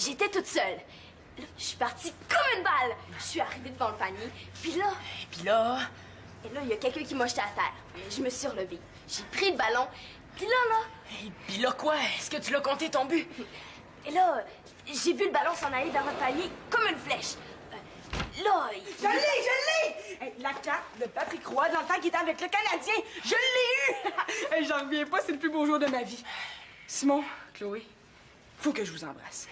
j'étais toute seule. Là, je suis partie comme une balle. Je suis arrivée devant le panier, puis là... Puis là... Et là, il y a quelqu'un qui m'a jeté à terre. Je me suis relevée. J'ai pris le ballon, puis là... Et puis là quoi? Est-ce que tu l'as compté ton but? Et là, j'ai vu le ballon s'en aller vers le panier comme une flèche. Là, Je l'ai! Hey, la carte de Patrick Roy dans le temps qu'il était avec le Canadien. Je l'ai eu! Hey, j'en reviens pas, c'est le plus beau jour de ma vie. Simon, Chloé, faut que je vous embrasse.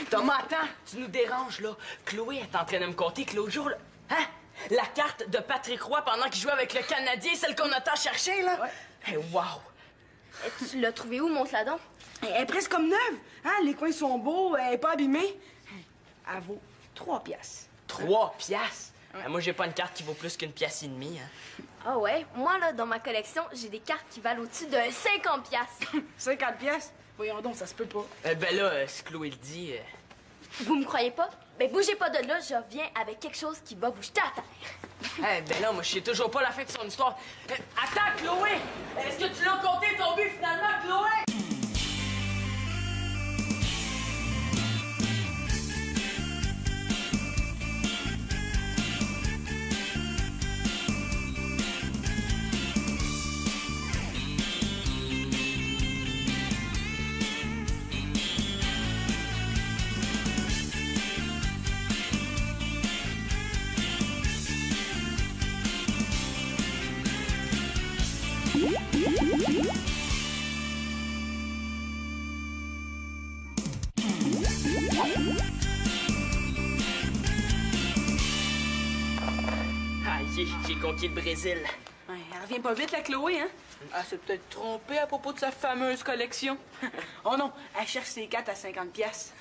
Thomas, attends, tu nous déranges, là. Chloé est en train de me compter que l'autre jour, là... Hein? La carte de Patrick Roy pendant qu'il jouait avec le Canadien, celle qu'on a tant cherché, là? Ouais. Hey, wow! tu l'as trouvé où, montre-la donc? Elle est presque comme neuve. Hein? Les coins sont beaux, elle est pas abîmée. Elle vaut 3 piastres. 3 piastres? Moi, j'ai pas une carte qui vaut plus qu'une pièce et demie, hein. Ah ouais? Moi, là, dans ma collection, j'ai des cartes qui valent au-dessus de 50 piastres. 50 piastres? Voyons donc, ça se peut pas. Ben là, si Chloé le dit... Vous me croyez pas? Ben, bougez pas de là, je reviens avec quelque chose qui va vous jeter à terre. Ben là, moi, je sais toujours pas la fin de son histoire. Attends, Chloé! Est-ce que tu l'as compté ton but, finalement, Chloé? J'ai conquis le Brésil. Ouais, elle revient pas vite, la Chloé, hein? Elle s'est peut-être trompée à propos de sa fameuse collection. Oh non, elle cherche ses cartes à 50 piastres.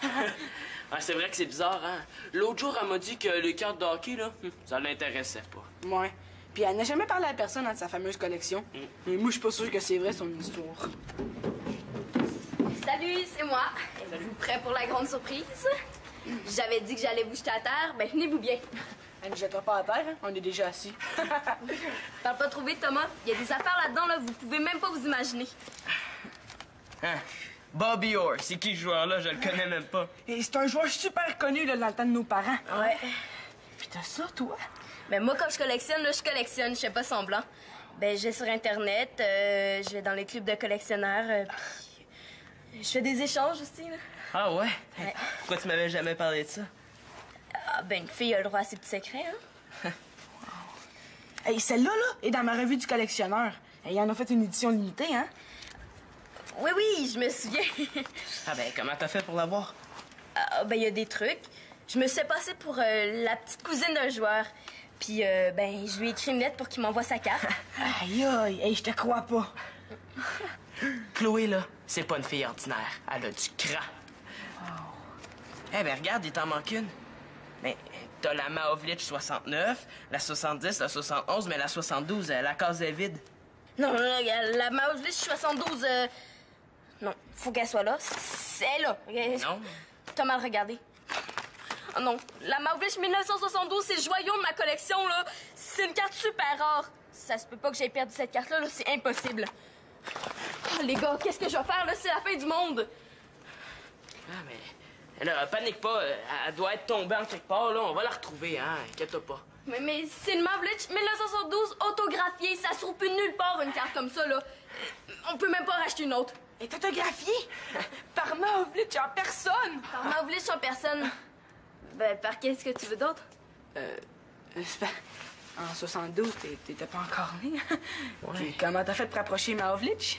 C'est vrai que c'est bizarre, hein? L'autre jour, elle m'a dit que les cartes de hockey, là, ça l'intéressait pas. Ouais. Puis elle n'a jamais parlé à personne de sa fameuse collection. Mais moi, je suis pas sûre que c'est vrai, son histoire. Salut, c'est moi. Êtes-vous prêt pour la grande surprise? J'avais dit que j'allais vous jeter à terre, ben tenez-vous bien. Elle ne jettera pas à terre, hein? On est déjà assis. Parle pas trop vite, Thomas. Il y a des affaires là-dedans, là, vous pouvez même pas vous imaginer. Hein? Bobby Orr, c'est qui ce joueur-là? Je le connais même pas. Et c'est un joueur super connu, là, dans le temps de nos parents. Ouais. Puis t'as ça, toi? Mais moi, quand je collectionne, là, je fais pas semblant. Ben, je vais sur Internet, je vais dans les clubs de collectionneurs, puis je fais des échanges aussi, là. Ah ouais? Ouais. Pourquoi tu m'avais jamais parlé de ça? Ah, ben, une fille a le droit à ses petits secrets, hein. Hey, celle-là, là, est dans ma revue du collectionneur. Elle en a fait une édition limitée, hein? Oui, oui, je me souviens. Ah ben, comment t'as fait pour l'avoir? Ah, ben, il y a des trucs. Je me suis passée pour la petite cousine d'un joueur. Puis, ben, je lui ai écrit une lettre pour qu'il m'envoie sa carte. Aïe, aïe, hey, je te crois pas. Chloé, là, c'est pas une fille ordinaire. Elle a du cran. Eh ben, regarde, il t'en manque une. Mais t'as la Mahovlich 69, la 70, la 71, mais la 72, la case est vide. Non, la Mahovlich 72, non, faut qu'elle soit là. C'est là. Non. T'as mal regardé. Oh non, la Mahovlich 1972, c'est le joyau de ma collection, là. C'est une carte super rare. Ça se peut pas que j'aie perdu cette carte-là, là. C'est impossible. Oh, les gars, qu'est-ce que je vais faire, là? C'est la fin du monde. Ah, mais... Là, panique pas, elle doit être tombée en quelque part, là. On va la retrouver, hein. Inquiète-toi pas. Mais c'est le Mahovlich 1972 autographié. Ça se trouve plus nulle part, une carte comme ça, là. On peut même pas racheter une autre. Elle est autographiée par Mahovlich en personne. Par Mahovlich en personne. Ben, par qu'est-ce que tu veux d'autre? En 72, t'étais pas encore né. Ouais. Puis comment t'as fait pour approcher Mahovlich?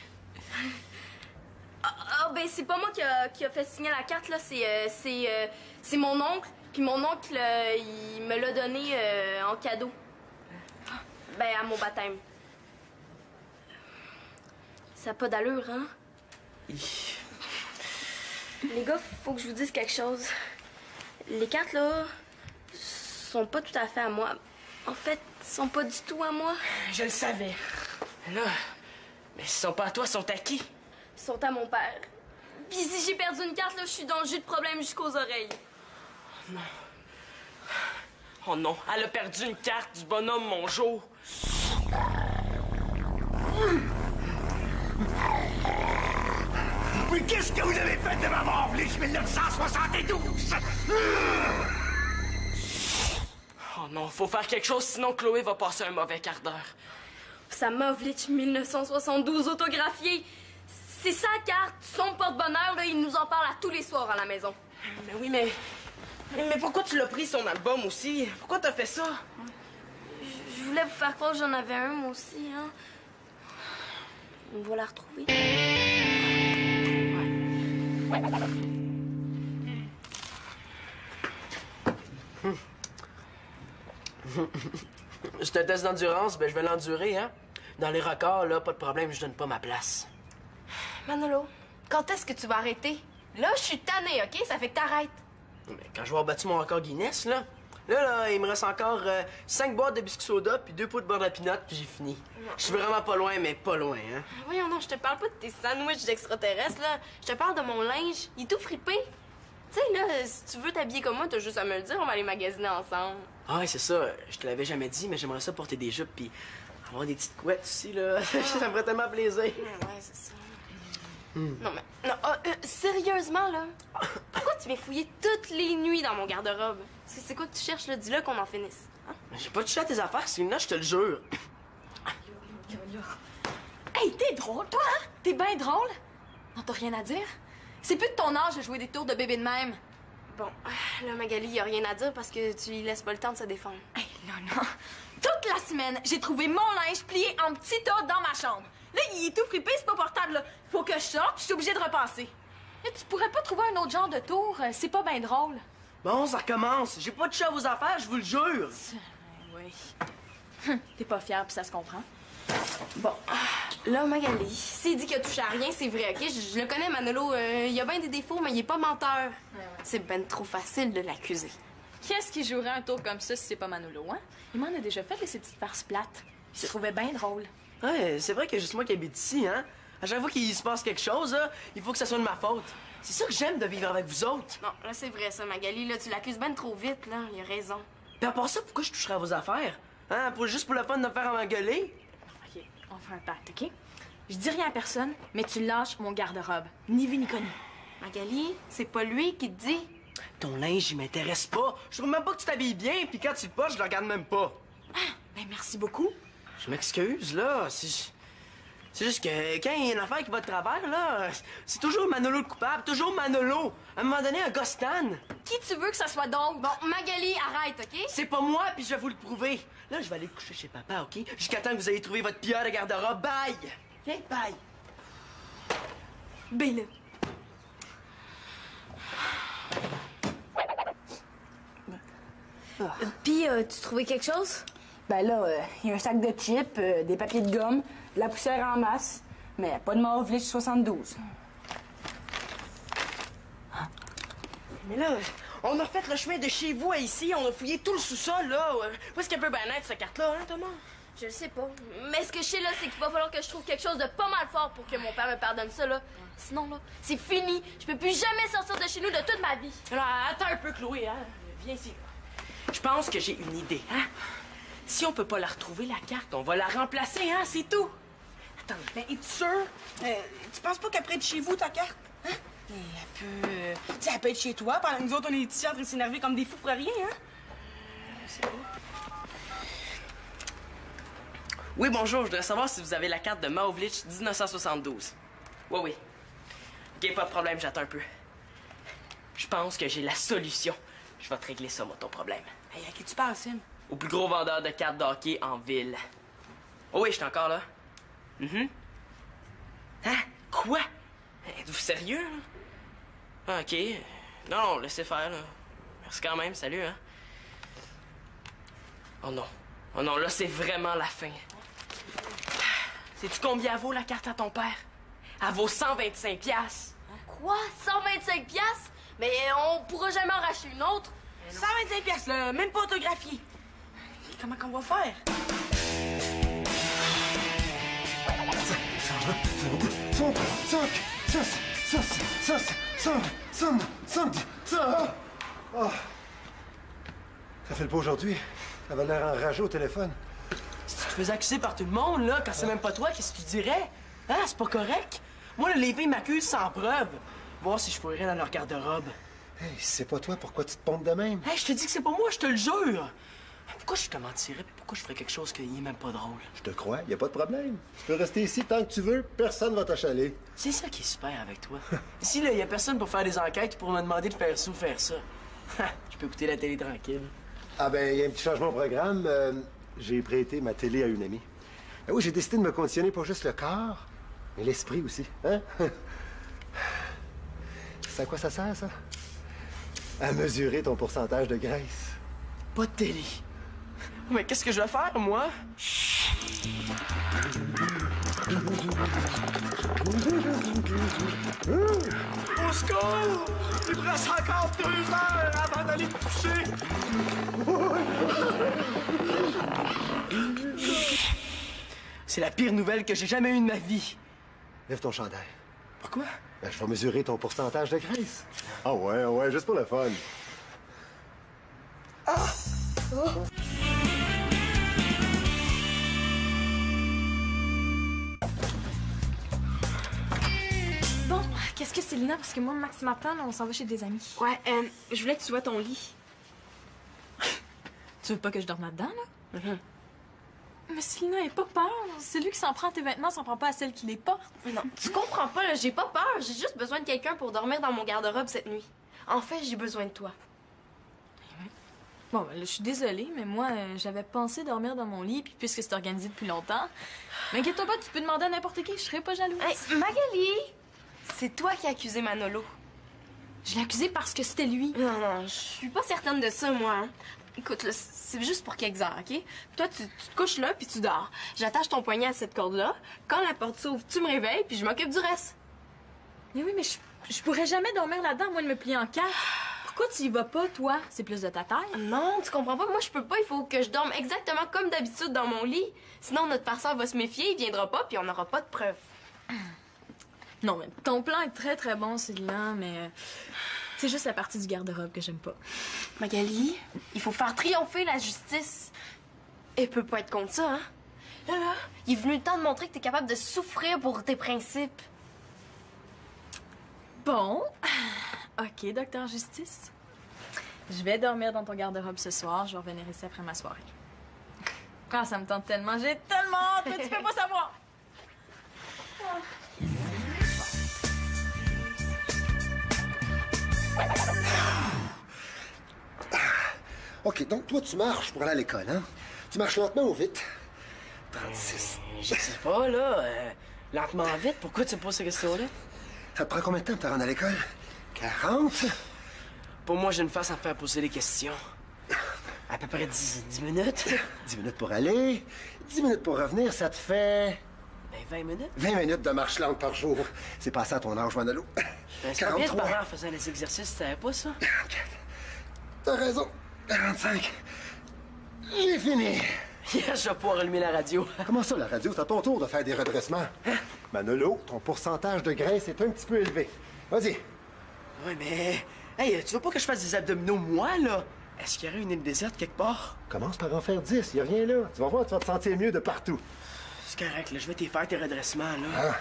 Ben, c'est pas moi qui a fait signer la carte, là. C'est mon oncle. Puis mon oncle, il me l'a donné en cadeau. Ben, à mon baptême. Ça a pas d'allure, hein? Les gars, faut que je vous dise quelque chose. Les cartes, là, sont pas tout à fait à moi. En fait, sont pas du tout à moi. Je le savais. Là, mais s'ils sont pas à toi, ils sont à qui? Ils sont à mon père. Puis si j'ai perdu une carte, là, je suis dans le jus de problème jusqu'aux oreilles. Non. Oh non, elle a perdu une carte du bonhomme Mongeau. Puis qu'est-ce que vous avez fait de ma Mauvlich 1972? Oh non, faut faire quelque chose, sinon Chloé va passer un mauvais quart d'heure. Sa Mauvlich 1972 autographiée. C'est sa carte, son porte-bonheur, là, il nous en parle à tous les soirs à la maison. Mais oui, mais pourquoi tu l'as pris, son album aussi? Pourquoi t'as fait ça? Je voulais vous faire croire que j'en avais un, moi aussi, hein. On va la retrouver. C'est un test d'endurance, ben je vais l'endurer, hein. Dans les records, là, pas de problème, je donne pas ma place. Manolo, quand est-ce que tu vas arrêter? Là, je suis tannée, OK? Ça fait que t'arrêtes. Mais quand je vais avoir battu mon record Guinness, là, il me reste encore 5 boîtes de biscuits soda puis 2 pots de beurre de pinot, puis j'ai fini. Je suis vraiment pas loin, mais pas loin, hein. Voyons, non, je te parle pas de tes sandwichs d'extraterrestres, là. Je te parle de mon linge. Il est tout fripé. Tu sais, là, si tu veux t'habiller comme moi, t'as juste à me le dire, on va aller magasiner ensemble. Ah ouais, c'est ça. Je te l'avais jamais dit, mais j'aimerais ça porter des jupes puis avoir des petites couettes aussi, là. Ça me ferait tellement plaisir. Ouais, c'est ça. Non, mais... Non, sérieusement, là? Pourquoi tu viens fouiller toutes les nuits dans mon garde-robe? C'est quoi que tu cherches, là? Dis-le qu'on en finisse. Hein? J'ai pas touché à tes affaires, Célina, je te le jure. Hey, t'es drôle, toi, hein? T'es bien drôle. Non, t'as rien à dire? C'est plus de ton âge de jouer des tours de bébé de même. Bon, là, Magali, y a rien à dire parce que tu lui laisses pas le temps de se défendre. Hey, non. Toute la semaine, j'ai trouvé mon linge plié en petits tas dans ma chambre. Là, il est tout fripé, c'est pas portable, là. Faut que je sorte, puis je suis obligée de repasser. Là, tu pourrais pas trouver un autre genre de tour? C'est pas bien drôle. Bon, ça recommence. J'ai pas touché à vos affaires, je vous le jure. Oui. T'es pas fière, puis ça se comprend. Bon, là, Magali, s'il dit qu'il a touché à rien, c'est vrai, OK? Je le connais, Manolo. Il a bien des défauts, mais il est pas menteur. C'est ben trop facile de l'accuser. Qu'est-ce qui jouerait un tour comme ça si c'est pas Manolo, hein? Il m'en a déjà fait de ces petites farces plates. Il se trouvait bien drôle. Ouais, c'est vrai qu'il y a juste moi qui habite ici, hein. À chaque fois qu'il se passe quelque chose, là, il faut que ça soit de ma faute. C'est ça que j'aime de vivre avec vous autres. Non, là, c'est vrai, ça, Magali. Là, tu l'accuses ben trop vite, là. Il a raison. Puis à part ça, pourquoi je toucherais à vos affaires? Hein? Juste pour le fun de me faire engueuler? OK, on fait un pacte, OK? Je dis rien à personne, mais tu lâches mon garde-robe. Ni vu ni connu. Magali, c'est pas lui qui te dit. Ton linge, il m'intéresse pas. Je trouve même pas que tu t'habilles bien, puis quand tu le portes, je le regarde même pas. Ben, merci beaucoup. Je m'excuse, là. C'est juste que quand il y a une affaire qui va de travers, là, c'est toujours Manolo le coupable, toujours Manolo. À un moment donné, un gostan. Qui tu veux que ça soit donc? Bon, Magali, arrête, OK? C'est pas moi, puis je vais vous le prouver. Là, je vais aller coucher chez papa, OK? Jusqu'à temps que vous ayez trouvé votre pierre de garde-robe. Bye! OK? Bye! Ben là. Puis, tu trouvais quelque chose? Ben là, il y a un sac de chips, des papiers de gomme, de la poussière en masse, mais pas de Mauvlich 72. Mais là, on a fait le chemin de chez vous à ici, on a fouillé tout le sous-sol, là. Où est-ce qu'elle peut bien être, cette carte-là, hein, Thomas? Je le sais pas. Mais ce que je sais, là, c'est qu'il va falloir que je trouve quelque chose de pas mal fort pour que mon père me pardonne ça, là. Sinon, là, c'est fini. Je peux plus jamais sortir de chez nous de toute ma vie. Alors, attends un peu, Chloé, hein. Viens ici. Je pense que j'ai une idée, hein. Si on peut pas la retrouver, la carte, on va la remplacer, hein, c'est tout. Attends, Mais es-tu sûr? Tu penses pas qu'après de chez vous, ta carte? Hein? Elle peut... Tu sais, elle peut être chez toi, pendant que nous autres, on est ici en train de s'énerver comme des fous pour rien, hein? Oui, bonjour, je voudrais savoir si vous avez la carte de Mauvlich 1972. Oui. OK, pas de problème, j'attends un peu. Je pense que j'ai la solution. Je vais te régler ça, moi, ton problème. Hey, à qui tu parles, Sim? Au plus gros vendeur de cartes de hockey en ville. Oh oui, je suis encore là. Hein? Quoi? Êtes-vous sérieux, là? Ah, OK. Non, laissez faire, là. Merci quand même, salut, hein. Oh non, là, c'est vraiment la fin. Sais-tu combien elle vaut, la carte à ton père? Elle vaut 125 piastres. Quoi? 125 piastres? Mais on pourra jamais en racheter une autre. 125 piastres, là, même pas autographié. Comment qu'on va faire? Ça fait le pas aujourd'hui. Ça avait l'air enragé au téléphone. Si tu te faisais accuser par tout le monde, là, quand c'est même pas toi, qu'est-ce que tu dirais? Hein? C'est pas correct? Moi, là, les filles m'accusent sans preuve. Voir si je fouillerais dans leur garde-robe. Hey, si c'est pas toi, pourquoi tu te pompes de même? Hey, je te dis que c'est pas moi, je te le jure. Pourquoi je te mentirais, puis pourquoi je ferais quelque chose qui est même pas drôle? Je te crois, y a pas de problème. Tu peux rester ici tant que tu veux, personne va t'achaler. C'est ça qui est super avec toi. Ici, là, y a personne pour faire des enquêtes pour me demander de faire ça ou faire ça. Je peux écouter la télé tranquille. Ah ben, y a un petit changement de programme. J'ai prêté ma télé à une amie. Ah oui, j'ai décidé de me conditionner pas juste le corps, mais l'esprit aussi, hein? C'est à quoi ça sert, ça? À mesurer ton pourcentage de graisse. Pas de télé. Mais qu'est-ce que je vais faire, moi? Au secours! Il me reste encore 2 heures avant d'aller me coucher. C'est la pire nouvelle que j'ai jamais eue de ma vie. Lève ton chandail. Pourquoi? Ben, je vais mesurer ton pourcentage de graisse. Ah ouais, juste pour le fun. Bon, qu'est-ce que c'est, Lina? Parce que moi, Max m'attend, on s'en va chez des amis. Ouais, je voulais que tu vois ton lit. Tu veux pas que je dorme là-dedans, là? Mais Célina, elle pas peur. C'est lui qui s'en prend à tes vêtements, s'en prend pas à celle qui les porte. Non, tu comprends pas, là, j'ai pas peur. J'ai juste besoin de quelqu'un pour dormir dans mon garde-robe cette nuit. En fait, j'ai besoin de toi. Bon, ben là, je suis désolée, mais moi, j'avais pensé dormir dans mon lit, puis puisque c'est organisé depuis longtemps... Mais inquiète-toi pas, tu peux demander à n'importe qui, je serais pas jalouse. Hey, Magali! C'est toi qui as accusé Manolo. Je l'ai accusé parce que c'était lui. Non, je suis pas certaine de ça, moi. Hein. Écoute, là, c'est juste pour quelques heures, OK? Toi, tu te couches là, puis tu dors. J'attache ton poignet à cette corde-là. Quand la porte s'ouvre, tu me réveilles, puis je m'occupe du reste. Mais oui, mais je pourrais jamais dormir là-dedans, moi, de me plier en quatre. Pourquoi tu y vas pas, toi? C'est plus de ta taille? Non, tu comprends pas. Moi, je peux pas. Il faut que je dorme exactement comme d'habitude dans mon lit. Sinon, notre passeur va se méfier, il viendra pas, puis on n'aura pas de preuves. Non, mais ton plan est très, très bon, Céline, mais... c'est juste la partie du garde-robe que j'aime pas. Magali, il faut faire triompher la justice. Elle peut pas être contre ça, hein? Là, il est venu le temps de montrer que t'es capable de souffrir pour tes principes. Bon. OK, docteur Justice. Je vais dormir dans ton garde-robe ce soir. Je vais revenir ici après ma soirée. Ah, ça me tente tellement. J'ai tellement hâte, mais tu peux pas savoir. OK, donc toi, tu marches pour aller à l'école, hein? Tu marches lentement ou vite? 36. Je sais pas, là. Lentement vite, pourquoi tu me poses cette question-là? Ça te prend combien de temps de te rendre à l'école? 40? Pour moi, j'ai une face à me faire poser des questions. À peu près 10 minutes. 10 minutes pour aller, 10 minutes pour revenir, ça te fait... Ben, 20 minutes. 20 minutes de marche lente par jour. C'est passé à ton âge, Manolo. Ben, c'est pas bien de parler en faisant les exercices, tu savais pas ça? 44. T'as raison. 45. J'ai fini. Yes, je vais pouvoir allumer la radio. Comment ça, la radio? C'est à ton tour de faire des redressements. Manolo, ton pourcentage de graisse est un petit peu élevé. Vas-y. Ouais, mais... Hey, tu veux pas que je fasse des abdominaux, moi, là? Est-ce qu'il y aurait une île déserte quelque part? Commence par en faire 10. Y a rien là. Tu vas voir, tu vas te sentir mieux de partout. C'est correct, là. Je vais t'y faire tes redressements, là.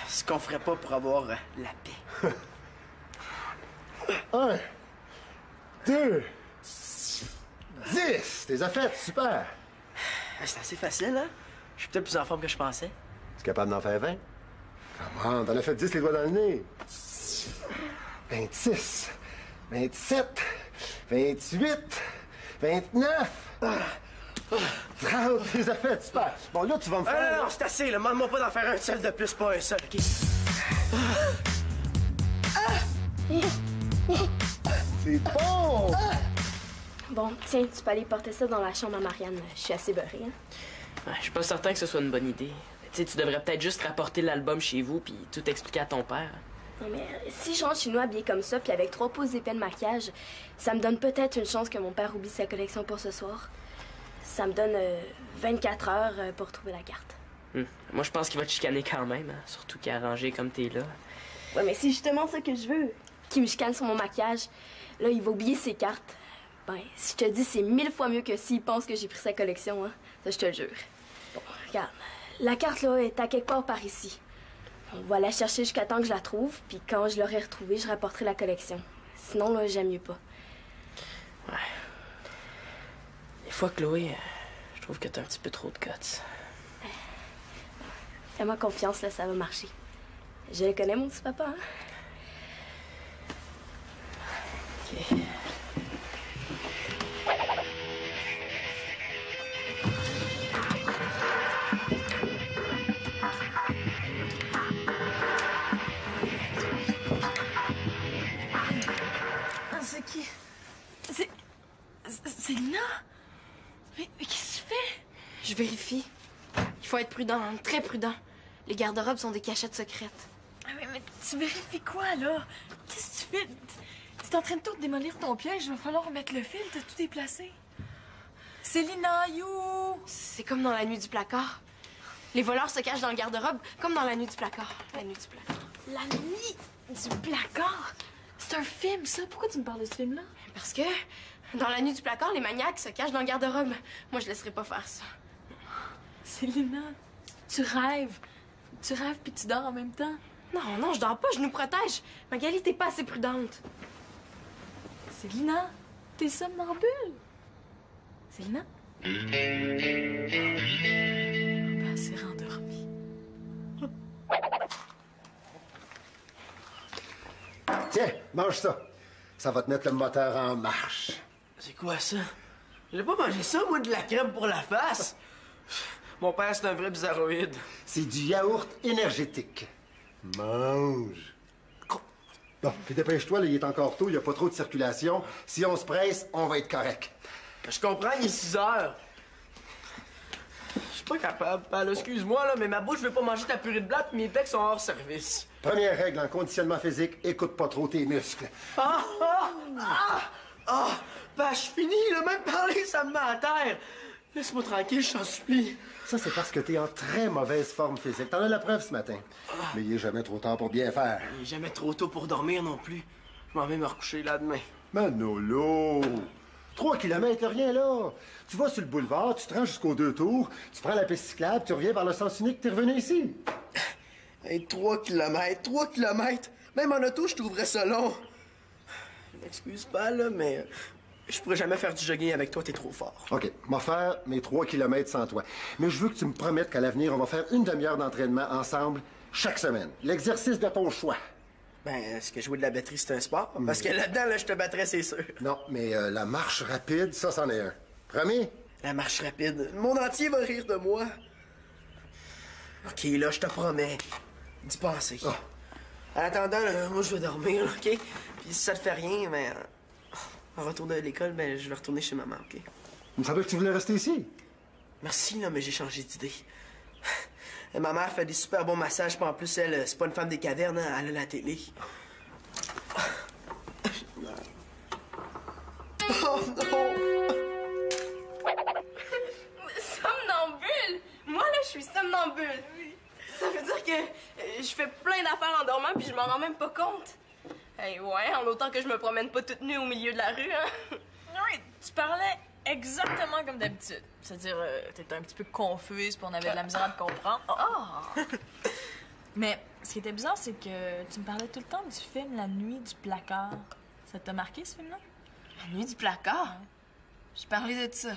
Ce qu'on ferait pas pour avoir la paix. 1, 2, 10. T'es fait, super. C'est assez facile, hein? Je suis peut-être plus en forme que je pensais. Tu es capable d'en faire 20? Comment? T'en as fait 10 les doigts dans le nez. 26, 27, 28, 29, 30, tu les as fait, super. Bon, là, tu vas me faire... Non, c'est assez, là. Demande-moi pas d'en faire un seul de plus, pas un seul, OK? C'est bon! Bon, tiens, tu peux aller porter ça dans la chambre à Marianne. Je suis assez beurrée, hein? Ouais, je suis pas certain que ce soit une bonne idée. Tu sais, tu devrais peut-être juste rapporter l'album chez vous puis tout expliquer à ton père. Non, mais si je rentre chez nous habillée comme ça, puis avec 3 pouces épais de maquillage, ça me donne peut-être une chance que mon père oublie sa collection pour ce soir. Ça me donne 24 heures pour trouver la carte. Moi, je pense qu'il va te chicaner quand même, hein? Surtout qu'il est arrangé comme t'es là. Ouais, mais c'est justement ça que je veux. Qu'il me chicane sur mon maquillage. Là, il va oublier ses cartes. Ben, si je te dis, c'est 1000 fois mieux que s'il pense que j'ai pris sa collection, hein. Ça, je te le jure. Bon, regarde. La carte, là, est à quelque part par ici. On va la chercher jusqu'à temps que je la trouve, puis quand je l'aurai retrouvée, je rapporterai la collection. Sinon, là, j'aime mieux pas. Ouais. Des fois, Chloé, je trouve que t'as un petit peu trop de guts. Fais-moi confiance, là, ça va marcher. Je le connais, mon petit papa, hein? OK. C'est qui? C'est Lina? Mais qu'est-ce que tu fais? Je vérifie. Il faut être prudent, hein, très prudent. Les garde-robes sont des cachettes secrètes. Ah oui, mais tu vérifies quoi, là? Qu'est-ce que tu fais? T'es en train de tout démolir ton piège. Il va falloir remettre le fil. T'as tout déplacé. C'est Lina, you! C'est comme dans la nuit du placard. Les voleurs se cachent dans le garde-robe, comme dans la nuit du placard. La nuit du placard. La nuit du placard? C'est un film, ça. Pourquoi tu me parles de ce film-là? Parce que dans la nuit du placard, les maniaques se cachent dans le garde-robe. Moi, je laisserai pas faire ça. Célina, tu rêves. Tu rêves puis tu dors en même temps. Non, non, je dors pas, je nous protège. Magali, t'es pas assez prudente. Célina, t'es somnambule. Célina? Elle s'est rendormie. Tiens, mange ça. Ça va te mettre le moteur en marche. C'est quoi ça? J'ai pas mangé ça, moi, de la crème pour la face. Mon père, c'est un vrai bizarroïde. C'est du yaourt énergétique. Mange. Bon, puis dépêche-toi, là, il est encore tôt, il n'y a pas trop de circulation. Si on se presse, on va être correct. Je comprends, il est 6 heures. Je suis pas capable, pal. Excuse-moi, là, mais ma bouche veut pas manger ta purée de blatte, mes pecs sont hors service. Première règle en conditionnement physique, écoute pas trop tes muscles. Ben, je finis, là, même parler, ça me met à terre. Laisse-moi tranquille, je t'en supplie. Ça, c'est parce que t'es en très mauvaise forme physique. T'en as la preuve ce matin. Mais il est jamais trop tard pour bien faire. Il est jamais trop tôt pour dormir non plus. Je m'en vais me recoucher là demain. Manolo! 3 kilomètres, y'a rien là. Tu vas sur le boulevard, tu te rends jusqu'aux 2 tours, tu prends la piste cyclable, tu reviens par le sens unique, t'es revenu ici. Hey, 3 kilomètres, 3 kilomètres. Même en auto, je trouverais ça long. Je m'excuse pas, là, mais je pourrais jamais faire du jogging avec toi, t'es trop fort. OK, m'en faire mes 3 kilomètres sans toi. Mais je veux que tu me promettes qu'à l'avenir, on va faire une demi-heure d'entraînement ensemble chaque semaine. L'exercice de ton choix. Ben, est-ce que jouer de la batterie, c'est un sport? Parce que là-dedans, là, je te battrais, c'est sûr. Non, mais la marche rapide, ça, c'en est un. Promis? La marche rapide. Le monde entier va rire de moi. OK, là, je te promets d'y penser. Oh. En attendant, là, moi, je vais dormir, là, OK? Puis si ça te fait rien, ben... en retour de l'école, ben, je vais retourner chez maman, OK? Il me semblait que tu voulais rester ici. Merci, là, mais j'ai changé d'idée. Ma mère fait des super bons massages, puis en plus, elle, c'est pas une femme des cavernes, hein, elle a la télé. Oh non! Somnambule? Moi, là, je suis somnambule. Ça veut dire que je fais plein d'affaires en dormant, puis je m'en rends même pas compte. Hey, ouais, en autant que je me promène pas toute nue au milieu de la rue, hein. Oui, tu parlais exactement comme d'habitude. C'est-à-dire, t'étais un petit peu confuse, puis on avait de la misère à te comprendre. Oh. Mais ce qui était bizarre, c'est que tu me parlais tout le temps du film La Nuit du placard. Ça t'a marqué, ce film-là? La nuit du placard? J'ai parlé de ça.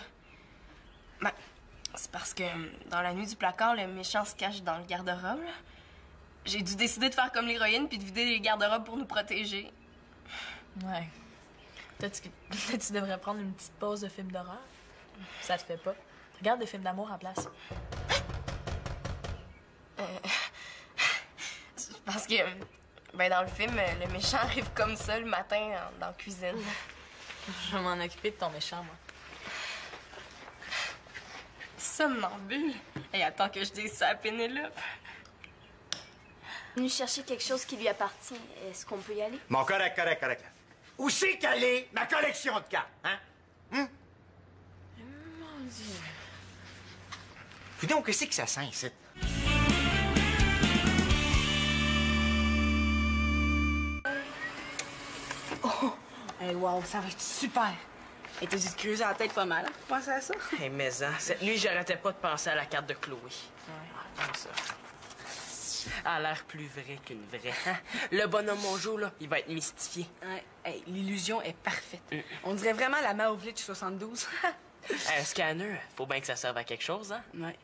Ben, c'est parce que dans la nuit du placard, le méchant se cache dans le garde-robe, là. J'ai dû décider de faire comme l'héroïne puis de vider les garde-robes pour nous protéger. Ouais. Peut-être que tu devrais prendre une petite pause de film d'horreur. Ça te fait pas. Regarde des films d'amour à place. Parce que, ben, dans le film, le méchant arrive comme ça le matin dans la cuisine. Je vais m'en occuper de ton méchant, moi. Somnambule. Et attends que je dise ça à Pénélope. Venu chercher quelque chose qui lui appartient. Est-ce qu'on peut y aller? Bon, correct. Où c'est qu'elle est, ma collection de cartes, hein? Mon Dieu. Puis donc, qu'est-ce que ça sent ici? Hey, wow, ça va être super. Et t'as dû te creuser la tête pas mal, hein, pour penser à ça? Hey, mais cette nuit, j'arrêtais pas de penser à la carte de Chloé. Comme ça. Elle a l'air plus vraie qu'une vraie. Hein? Le bonhomme Mongeau, là, il va être mystifié. Ouais. Hey, l'illusion est parfaite. On dirait vraiment la Maovlich 72. Un scanner, faut bien que ça serve à quelque chose, hein? Ouais.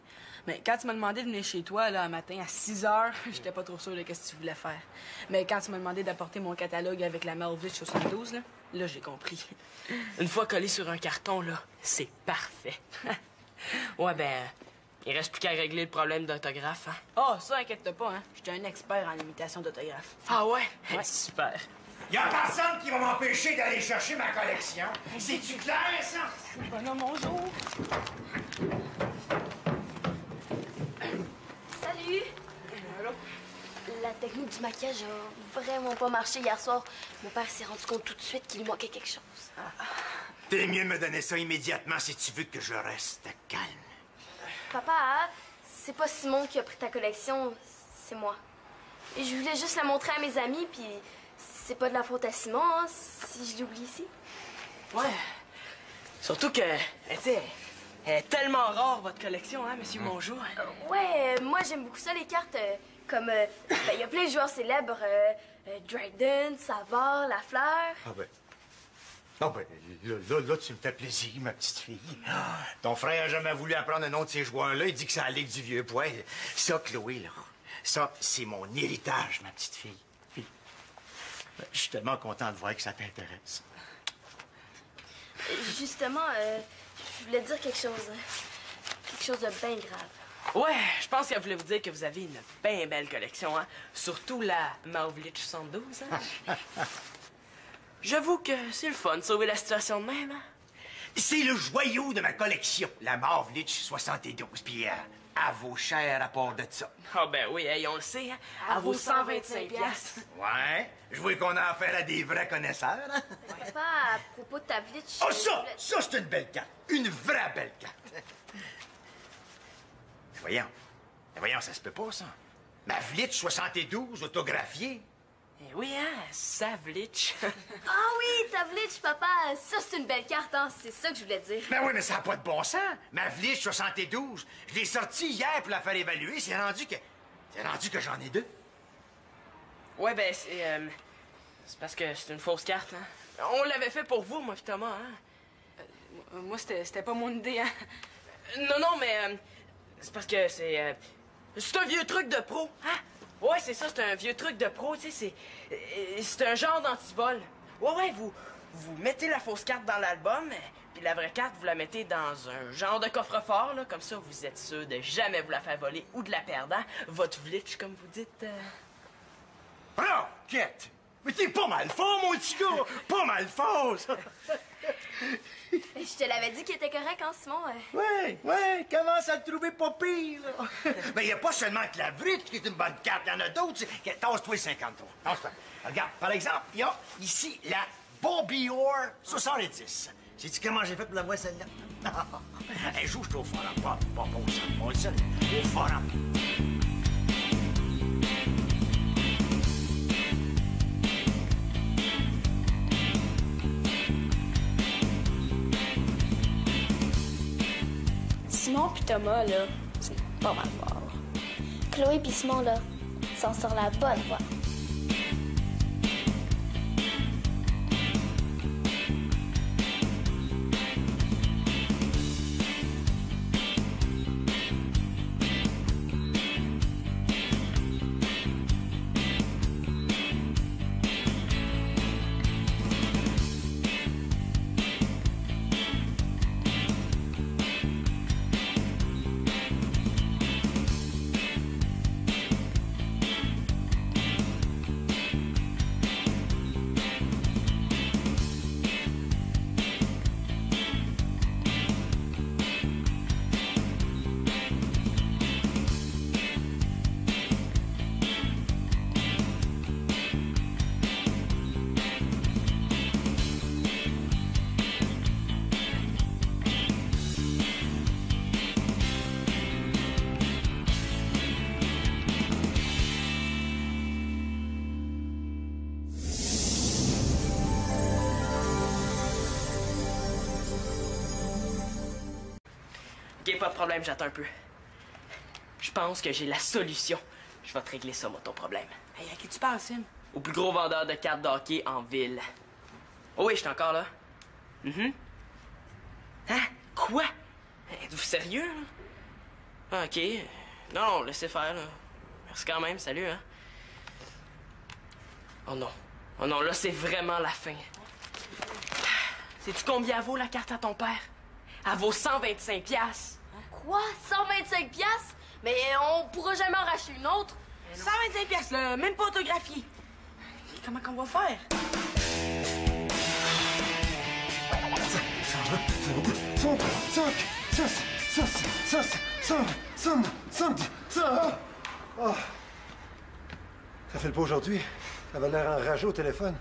Mais quand tu m'as demandé de venir chez toi, là, un matin, à 6 heures, j'étais pas trop sûre de ce que tu voulais faire. Mais quand tu m'as demandé d'apporter mon catalogue avec la Maovlich 72, là j'ai compris. Une fois collé sur un carton, là, c'est parfait. Ouais, ben, il reste plus qu'à régler le problème d'orthographe, hein? Oh, ça, inquiète-toi pas, hein. J'étais un expert en imitation d'autographe. Ah ouais? Ouais. Super. Y a personne qui va m'empêcher d'aller chercher ma collection. C'est-tu clair, ça? Bonhomme, bonjour. Salut! La technique du maquillage a vraiment pas marché hier soir. Mon père s'est rendu compte tout de suite qu'il lui manquait quelque chose. T'es mieux de me donner ça immédiatement si tu veux que je reste calme. Papa, c'est pas Simon qui a pris ta collection, c'est moi. Et je voulais juste la montrer à mes amis, puis c'est pas de la faute à Simon, hein, si je l'oublie ici. Ouais. Surtout que, tu sais, elle est tellement rare, votre collection, hein, Monsieur Mongeau? Ouais, moi j'aime beaucoup ça, les cartes. Comme, il y a plein de joueurs célèbres. Dryden, Savard, Lafleur. Ah ben... Ah ben, là, tu me fais plaisir, ma petite fille. Ton frère a jamais voulu apprendre un nom de ces joueurs-là. Il dit que c'est la Ligue du Vieux Poil. Ça, Chloé, là, ça, c'est mon héritage, ma petite fille. Puis, je suis tellement content de voir que ça t'intéresse. Justement, je voulais dire quelque chose. Quelque chose de bien grave. Ouais, je pense qu'elle voulait vous dire que vous avez une bien belle collection, hein? Surtout la Maovlich 72, hein? J'avoue que c'est le fun de sauver la situation de même, hein? C'est le joyau de ma collection, la Maovlich 72. Puis, elle vaut cher à part de ça. Ah ben oui, hey, on le sait, hein? Elle vaut 125 piastres. Ouais, je vois qu'on a affaire à des vrais connaisseurs, hein? Papa, à propos de ta Vlitch... Oh, ça c'est une belle carte. Une vraie belle carte. Voyons, ça se peut pas, ça. Ma Vlitch 72 autographiée. Eh oui, hein? Savlich. Ah oui, ta Vlitch, papa, ça c'est une belle carte, hein? C'est ça que je voulais dire. Ben oui, mais ça n'a pas de bon sens. Ma Vlitch 72, je l'ai sortie hier pour la faire évaluer. C'est rendu que j'en ai deux. Ouais, ben c'est parce que c'est une fausse carte, hein? On l'avait fait pour vous, moi pis Thomas, hein? Moi, c'était pas mon idée, hein. Non, mais c'est parce que c'est un vieux truc de pro, hein? Ouais, c'est ça, c'est un vieux truc de pro, tu sais, c'est un genre d'antivol. Ouais, vous mettez la fausse carte dans l'album, puis la vraie carte, vous la mettez dans un genre de coffre-fort, là, comme ça, vous êtes sûr de jamais vous la faire voler ou de la perdre, hein? Votre Vlitch, comme vous dites. Alors, Kate, mais t'es pas mal fort, mon petit gars! Pas mal fort, ça! Je te l'avais dit qu'il était correct, hein, Simon? Ouais, commence à le trouver pas pire, là. Mais il n'y a pas seulement que la Vlitch qui est une bonne carte, il y en a d'autres. Tasse-toi 53. Tasse-toi. Regarde, par exemple, il y a ici la Bobby Orr 70. Sais-tu comment j'ai fait pour la voir, celle-là? Un jour, je suis au forum. Pas au centre, pas seul, au forum. Simon puis Thomas, là, c'est pas mal fort. Chloé puis Simon, là, sont sur la bonne voie. OK, pas de problème, j'attends un peu. Je pense que j'ai la solution. Je vais te régler ça, moi, ton problème. Hey, à qui tu parles, Sim? Au plus gros vendeur de cartes d'hockey en ville. Oh oui, je suis encore là. Hein? Quoi? Êtes-vous sérieux, là? Ah, OK. Non, laissez faire, là. Merci quand même, salut, hein. Oh non. Oh non, là, c'est vraiment la fin. Sais-tu combien elle vaut, la carte à ton père? Elle vaut 125 $. Quoi? 125 $? Mais on pourra jamais en racheter une autre. 125 $, là, même pas autographié. Comment qu'on va faire? Ça fait le pas aujourd'hui. Ça avait l'air enragé au téléphone.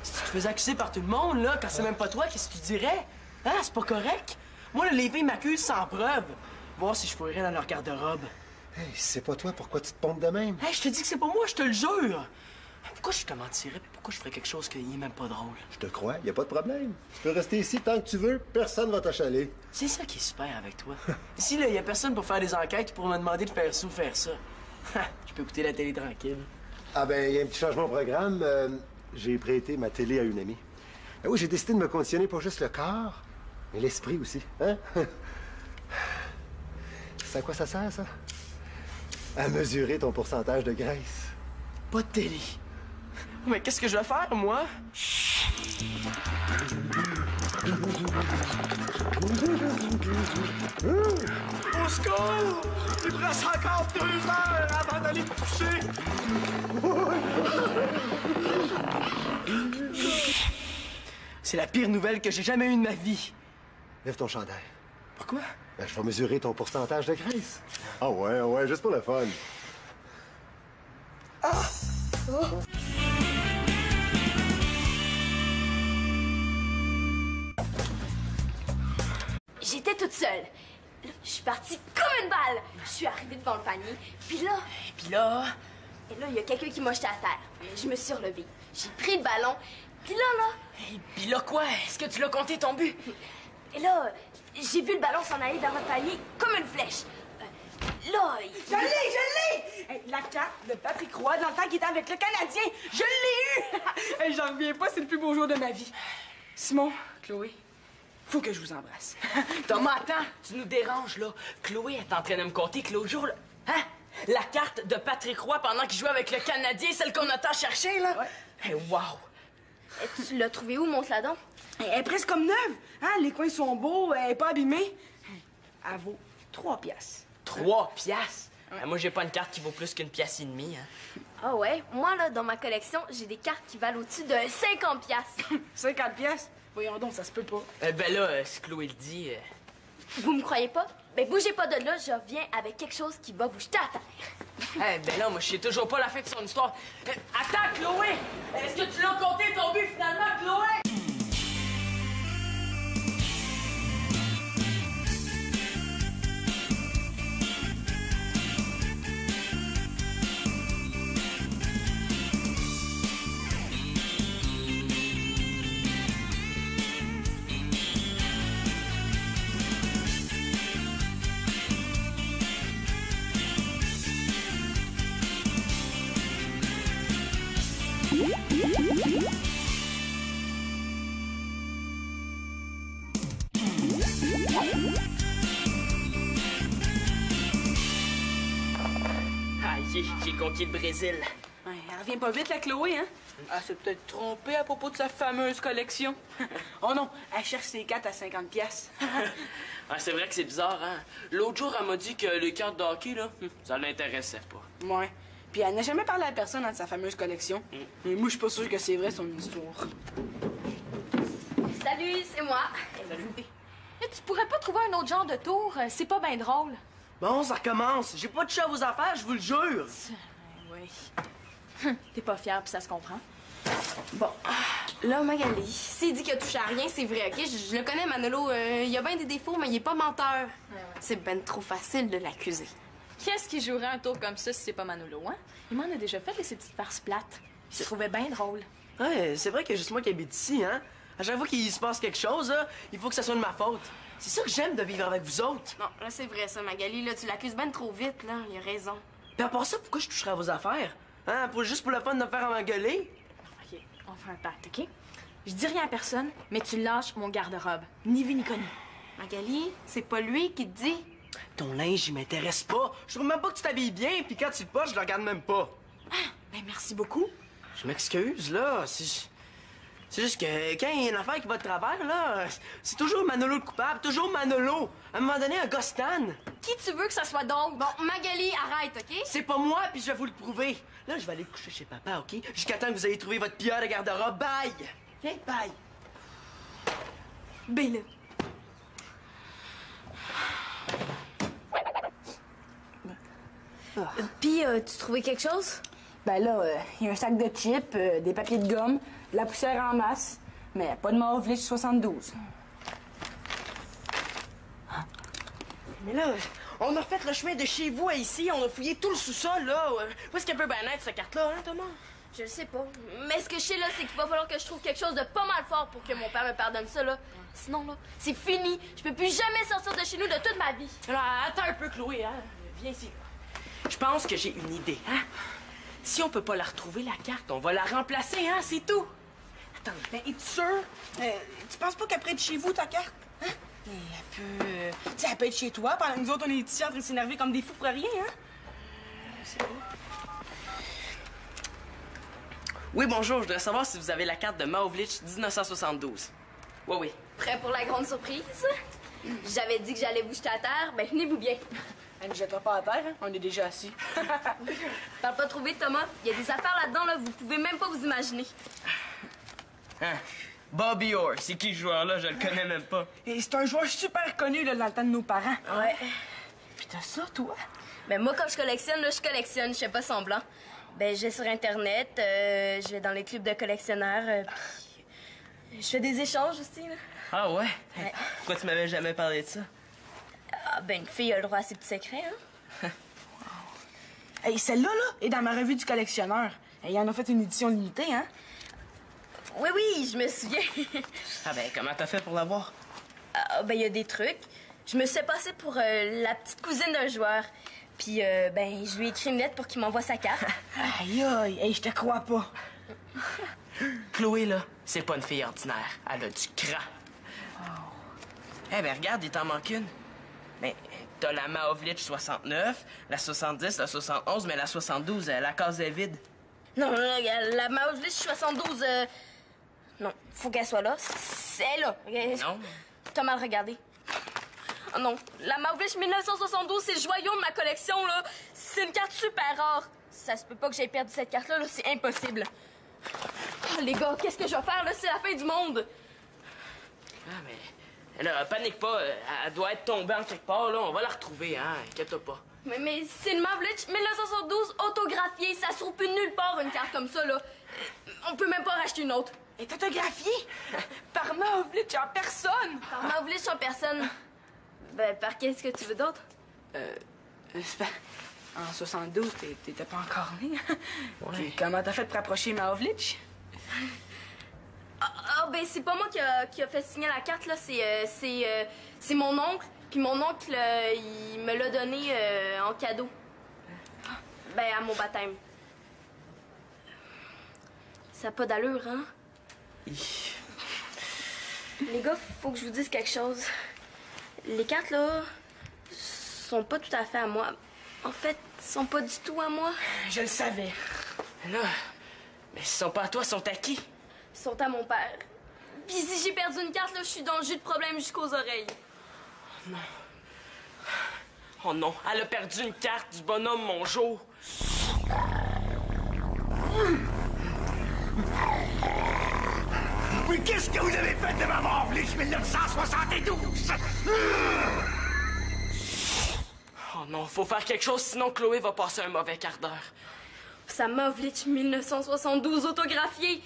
Si tu te faisais accuser par tout le monde, là, quand c'est même pas toi, qu'est-ce que tu dirais? Hein, c'est pas correct? Moi, les filles m'accusent sans preuve. Voir si je pourrais dans leur garde-robe. Hey, si c'est pas toi, pourquoi tu te pompes de même? Hey, je te dis que c'est pas moi, je te le jure. Pourquoi je te mentirais? Puis pourquoi je ferais quelque chose qui est même pas drôle? Je te crois, y a pas de problème. Tu peux rester ici tant que tu veux, personne va t'achaler. C'est ça qui est super avec toi. Ici, là, y a personne pour faire des enquêtes pour me demander de faire ça ou faire ça. Je peux écouter la télé tranquille. Ah ben, y a un petit changement au programme. J'ai prêté ma télé à une amie. Ben oui, j'ai décidé de me conditionner pas juste le corps, mais l'esprit aussi. Hein? C'est à quoi ça sert, ça? À mesurer ton pourcentage de graisse. Pas de télé. Mais qu'est-ce que je vais faire, moi? Au secours! Il me reste encore 2 heures avant d'aller me coucher. C'est la pire nouvelle que j'ai jamais eue de ma vie. Lève ton chandail. Pourquoi? Ben, je vais mesurer ton pourcentage de graisse. Ah ouais, juste pour le fun. J'étais toute seule. Là, je suis partie comme une balle. Je suis arrivée devant le panier. Puis là, il y a quelqu'un qui m'a jeté à terre. Je me suis relevée. J'ai pris le ballon. Puis là... Pis là, quoi? Est-ce que tu l'as compté, ton but? Et là, j'ai vu le ballon s'en aller vers notre panier comme une flèche. Là, Je l'ai! Hey, la carte de Patrick Roy dans le temps qu'il était avec le Canadien. Je l'ai eu! Hey, j'en reviens pas, c'est le plus beau jour de ma vie. Simon, Chloé, faut que je vous embrasse. Thomas, attends, tu nous déranges, là. Chloé est en train de me compter que l'autre jour, là... Hein? La carte de Patrick Roy pendant qu'il jouait avec le Canadien, celle qu'on a tant cherché, là? Ouais. Hey, wow! tu l'as trouvé où, Monte-Ladon? Elle est presque comme neuve. Hein? Les coins sont beaux, elle est pas abîmée. Elle vaut 3 $. 3 $? Moi, j'ai pas une carte qui vaut plus qu'une pièce et demie, hein. Ah ouais? Moi, là, dans ma collection, j'ai des cartes qui valent au-dessus de 50 $. 50 $? Voyons donc, ça se peut pas. Ben là, si Chloé le dit... Vous me croyez pas? Ben, bougez pas de là, je reviens avec quelque chose qui va vous jeter à terre. Eh ben là, moi, je sais toujours pas la fin de son histoire. Attends, Chloé! Est-ce que tu l'as compté, ton but, finalement, Chloé? J'ai conquis le Brésil. Ouais, elle revient pas vite, la Chloé, hein? Elle s'est peut-être trompée à propos de sa fameuse collection. Oh non, elle cherche ses cartes à 50 $. Ah, c'est vrai que c'est bizarre, hein? L'autre jour, elle m'a dit que les cartes de hockey, là, ça l'intéressait pas. Ouais. Puis elle n'a jamais parlé à personne de sa fameuse collection. Mais moi, je suis pas sûr que c'est vrai, son histoire. Salut, c'est moi. Salut. Mais tu pourrais pas trouver un autre genre de tour? C'est pas bien drôle. Bon, ça recommence. J'ai pas touché à vos affaires, je vous le jure. Oui. T'es pas fière, puis ça se comprend. Bon, là, Magali, s'il dit qu'il a touché à rien, c'est vrai, OK? Je le connais, Manolo. Il a bien des défauts, mais il est pas menteur. C'est ben trop facile de l'accuser. Qu'est-ce qui jouerait un tour comme ça si c'est pas Manolo, hein? Il m'en a déjà fait de ces petites farces plates. Il se trouvait bien drôle. Ouais, c'est vrai qu'il y a juste moi qui habite ici, hein? À chaque fois qu'il se passe quelque chose, là, il faut que ça soit de ma faute. C'est ça que j'aime de vivre avec vous autres. Non, là, c'est vrai, ça, Magali. Là, tu l'accuses ben trop vite, là. Il a raison. Puis à part ça, pourquoi je toucherais à vos affaires? Hein? Juste pour le fun de me faire engueuler? OK, on fait un pacte, OK? Je dis rien à personne, mais tu lâches mon garde-robe. Ni vu ni connu. Magali, c'est pas lui qui te dit. Ton linge, il m'intéresse pas. Je trouve même pas que tu t'habilles bien, puis quand tu le portes, je le regarde même pas. Ah, ben merci beaucoup. Je m'excuse, là. C'est juste que quand il y a une affaire qui va de travers, là, c'est toujours Manolo le coupable, toujours Manolo. À un moment donné, un Gostan. Qui tu veux que ça soit donc? Bon, Magali, arrête, OK? C'est pas moi, puis je vais vous le prouver. Là, je vais aller coucher chez papa, OK? Jusqu'à temps que vous ayez trouvé votre pilleur de garde-robe. Bye! OK? Bye! Ben là. Puis, tu trouvais quelque chose? Ben là, il y a un sac de chips, des papiers de gomme, de la poussière en masse, mais pas de Maovlich 72. Mais là, on a fait le chemin de chez vous à ici, on a fouillé tout le sous-sol, là. Où est-ce qu'elle peut bien être, cette carte-là, hein, Thomas? Je le sais pas. Mais ce que je sais, là, c'est qu'il va falloir que je trouve quelque chose de pas mal fort pour que mon père me pardonne ça, là. Sinon, là, c'est fini. Je peux plus jamais sortir de chez nous de toute ma vie. Alors, attends un peu, Chloé, hein. Viens ici. Je pense que j'ai une idée, hein. Si on peut pas la retrouver, la carte, on va la remplacer, hein, c'est tout. Attends, Ben, es-tu sûr? Tu penses pas qu'après de chez vous, ta carte? Hein? Elle peut... tu sais, elle peut être chez toi, pendant que nous autres, on est ici en train de s'énerver comme des fous pour rien, hein? Oui, bonjour, je voudrais savoir si vous avez la carte de Maovlich 1972. Oui, oui. Prêt pour la grande surprise? J'avais dit que j'allais vous jeter à terre, ben tenez-vous bien. Elle ne jettera pas à terre, hein? On est déjà assis. Parle pas trop vite, Thomas. Il y a des affaires là-dedans, là, vous pouvez même pas vous imaginer. Hein? Bobby Orr, c'est qui ce joueur-là? Je le connais même pas. Et c'est un joueur super connu, là, dans le temps de nos parents. Ouais. Puis t'as ça, toi? Ben moi, quand je collectionne, là, je collectionne, je fais pas semblant. Ben, je vais sur Internet, je vais dans les clubs de collectionneurs, puis je fais des échanges aussi, là. Ah ouais? Ouais. Pourquoi tu m'avais jamais parlé de ça? Ah, ben, une fille a le droit à ses petits secrets, hein. Hey, celle-là, là, est dans ma revue du collectionneur. Ils en ont fait une édition limitée, hein? Oui, oui, je me souviens. Ah ben, comment t'as fait pour l'avoir? Ah, ben, il y a des trucs. Je me suis passée pour la petite cousine d'un joueur. Puis, ben, je lui ai écrit une lettre pour qu'il m'envoie sa carte. Aïe, aïe, hey, je te crois pas. Chloé, là, c'est pas une fille ordinaire. Elle a du cran. Eh ben, regarde, il t'en manque une. Mais t'as la Maovlich 69, la 70, la 71, mais la 72, la case est vide. Non, la Maovlich 72, non, faut qu'elle soit là. C'est là. Non. T'as mal regardé. Oh non, la Maovlich 1972, c'est le joyau de ma collection, là. C'est une carte super rare. Ça se peut pas que j'aie perdu cette carte-là, là. C'est impossible. Oh, les gars, qu'est-ce que je vais faire, là? C'est la fin du monde. Ah, mais... Là, panique pas. Elle doit être tombée en quelque part, là. On va la retrouver, hein. Inquiète-toi pas. Mais c'est le Maovlich 1972 autographié. Ça se trouve plus nulle part, une carte comme ça, là. On peut même pas racheter une autre. Elle est autographiée par Maovlich en personne. Par Maovlich en personne. Ben, par qu'est-ce que tu veux d'autre? C'est pas... En 72, t'étais pas encore né. Ouais. Puis comment t'as fait pour approcher Maovlich? Ah, ben, c'est pas moi qui a fait signer la carte, là. C'est mon oncle. Puis mon oncle, il me l'a donné en cadeau. Ben, à mon baptême. Ça n'a pas d'allure, hein? Les gars, faut que je vous dise quelque chose. Les cartes, là, sont pas tout à fait à moi. En fait, sont pas du tout à moi. Je le savais. Là, mais ils sont pas à toi, ils sont à qui? Ils sont à mon père. Puis si j'ai perdu une carte, là, je suis dans le jus de problème jusqu'aux oreilles. Non. Oh non, elle a perdu une carte du bonhomme Mongeau. Oui, qu'est-ce que vous avez fait de ma Maovlich 1972? Oh non, faut faire quelque chose, sinon Chloé va passer un mauvais quart d'heure. Sa Maovlich 1972 autographiée.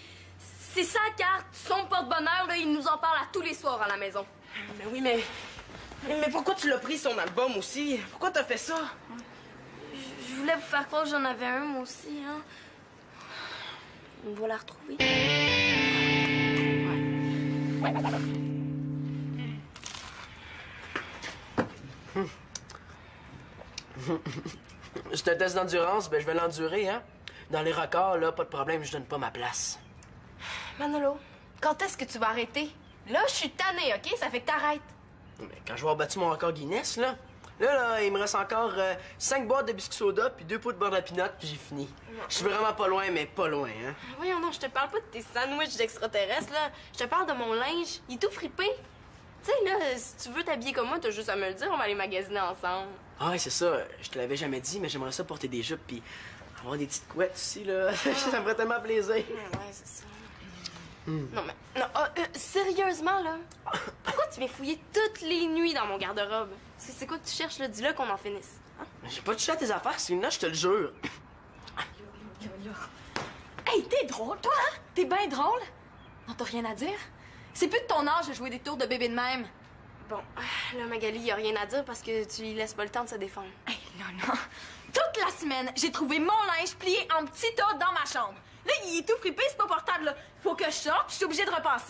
C'est sa carte, son porte-bonheur, là, il nous en parle à tous les soirs à la maison. Mais oui, mais pourquoi tu l'as pris, son album aussi? Pourquoi t'as fait ça? Je voulais vous faire croire que j'en avais un, moi aussi, hein. On va la retrouver. C'est un test d'endurance, ben je vais l'endurer, hein. Dans les records, là, pas de problème, je donne pas ma place. Manolo, quand est-ce que tu vas arrêter? Là, je suis tannée, OK? Ça fait que t'arrêtes. Mais quand je vais avoir battu mon record Guinness, là, il me reste encore 5 boîtes de biscuits soda puis 2 pots de beurre de pinot, puis j'ai fini. Je suis vraiment pas loin, mais pas loin, hein. Voyons non, je te parle pas de tes sandwichs d'extraterrestres, là. Je te parle de mon linge. Il est tout fripé. Tu sais, là, si tu veux t'habiller comme moi, t'as juste à me le dire, on va aller magasiner ensemble. Ah ouais, c'est ça. Je te l'avais jamais dit, mais j'aimerais ça porter des jupes puis avoir des petites couettes aussi, là. Ça me ferait tellement plaisir. Ouais, c'est ça. Non, mais... Non, sérieusement, là? Pourquoi tu viens fouiller toutes les nuits dans mon garde-robe? C'est quoi que tu cherches, là? Dis-le qu'on en finisse. Hein? J'ai pas touché à tes affaires, Célina, je te le jure. Hey, t'es drôle, toi, hein? T'es bien drôle. Non, t'as rien à dire? C'est plus de ton âge de jouer des tours de bébé de même. Bon, là, Magali, y a rien à dire parce que tu lui laisses pas le temps de se défendre. Hey, non. Toute la semaine, j'ai trouvé mon linge plié en petits tas dans ma chambre. Là, il est tout fripé, c'est pas portable, là. Faut que je sorte, puis je suis obligée de repasser.